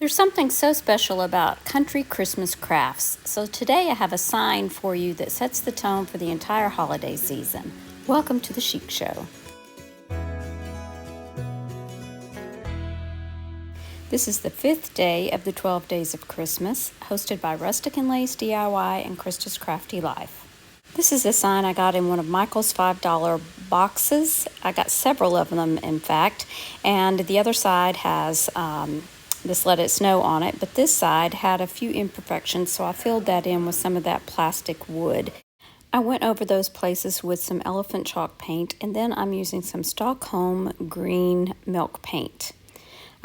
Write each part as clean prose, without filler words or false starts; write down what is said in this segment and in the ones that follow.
There's something so special about country Christmas crafts, so today I have a sign for you that sets the tone for the entire holiday season. Welcome to the Chic Show. This is the 5th day of the 12 Days of Christmas, hosted by Rustic and Lay's DIY and Krista's Crafty Life. This is a sign I got in one of Michael's $5 boxes. I got several of them, in fact, and the other side has this Let It Snow on it, but this side had a few imperfections, so I filled that in with some of that plastic wood. I went over those places with some elephant chalk paint, and then I'm using some Stockholm green milk paint.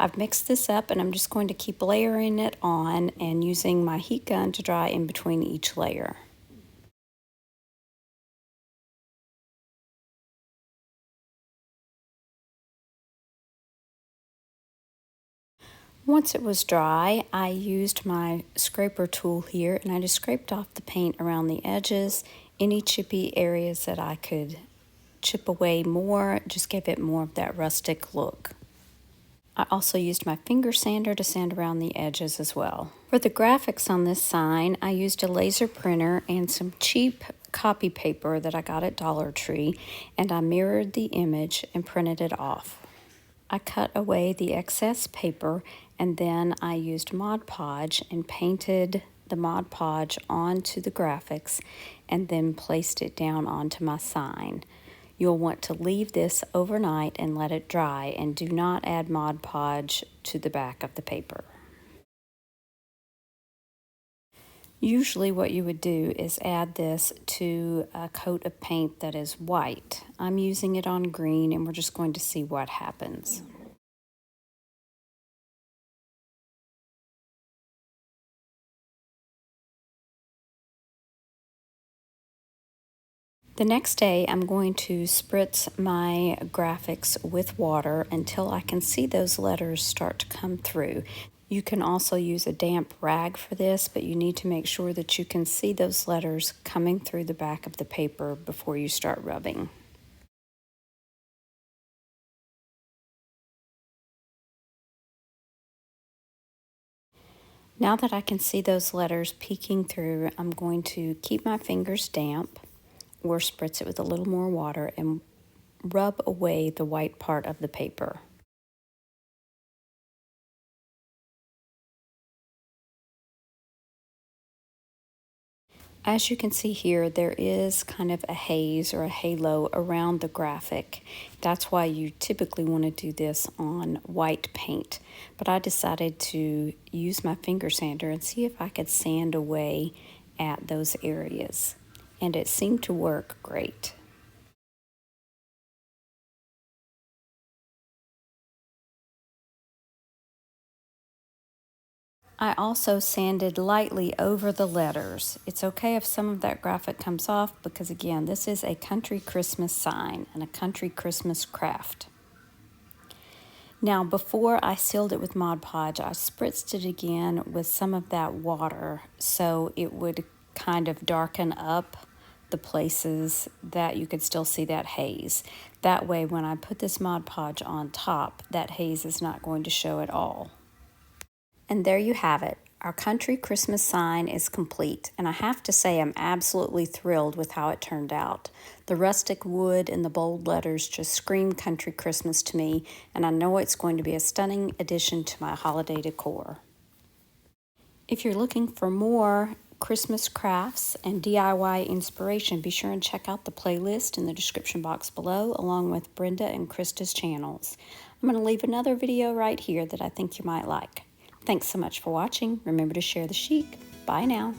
I've mixed this up, and I'm just going to keep layering it on and using my heat gun to dry in between each layer. Once it was dry, I used my scraper tool here and I just scraped off the paint around the edges, any chippy areas that I could chip away more, just gave it more of that rustic look. I also used my finger sander to sand around the edges as well. For the graphics on this sign, I used a laser printer and some cheap copy paper that I got at Dollar Tree, and I mirrored the image and printed it off. I cut away the excess paper and then I used Mod Podge and painted the Mod Podge onto the graphics and then placed it down onto my sign. You'll want to leave this overnight and let it dry, and do not add Mod Podge to the back of the paper. Usually what you would do is add this to a coat of paint that is white. I'm using it on green and we're just going to see what happens. The next day I'm going to spritz my graphics with water until I can see those letters start to come through. You can also use a damp rag for this, but you need to make sure that you can see those letters coming through the back of the paper before you start rubbing. Now that I can see those letters peeking through, I'm going to keep my fingers damp or spritz it with a little more water and rub away the white part of the paper. As you can see here, there is kind of a haze or a halo around the graphic. That's why you typically want to do this on white paint. But I decided to use my finger sander and see if I could sand away at those areas. And it seemed to work great. I also sanded lightly over the letters. It's okay if some of that graphic comes off because, again, this is a country Christmas sign and a country Christmas craft. Now, before I sealed it with Mod Podge, I spritzed it again with some of that water so it would kind of darken up the places that you could still see that haze. That way, when I put this Mod Podge on top, that haze is not going to show at all. And there you have it. Our country Christmas sign is complete, and I have to say I'm absolutely thrilled with how it turned out. The rustic wood and the bold letters just scream country Christmas to me, and I know it's going to be a stunning addition to my holiday decor. If you're looking for more Christmas crafts and DIY inspiration, be sure and check out the playlist in the description box below, along with Brenda and Krista's channels. I'm going to leave another video right here that I think you might like. Thanks so much for watching. Remember to share the chic. Bye now.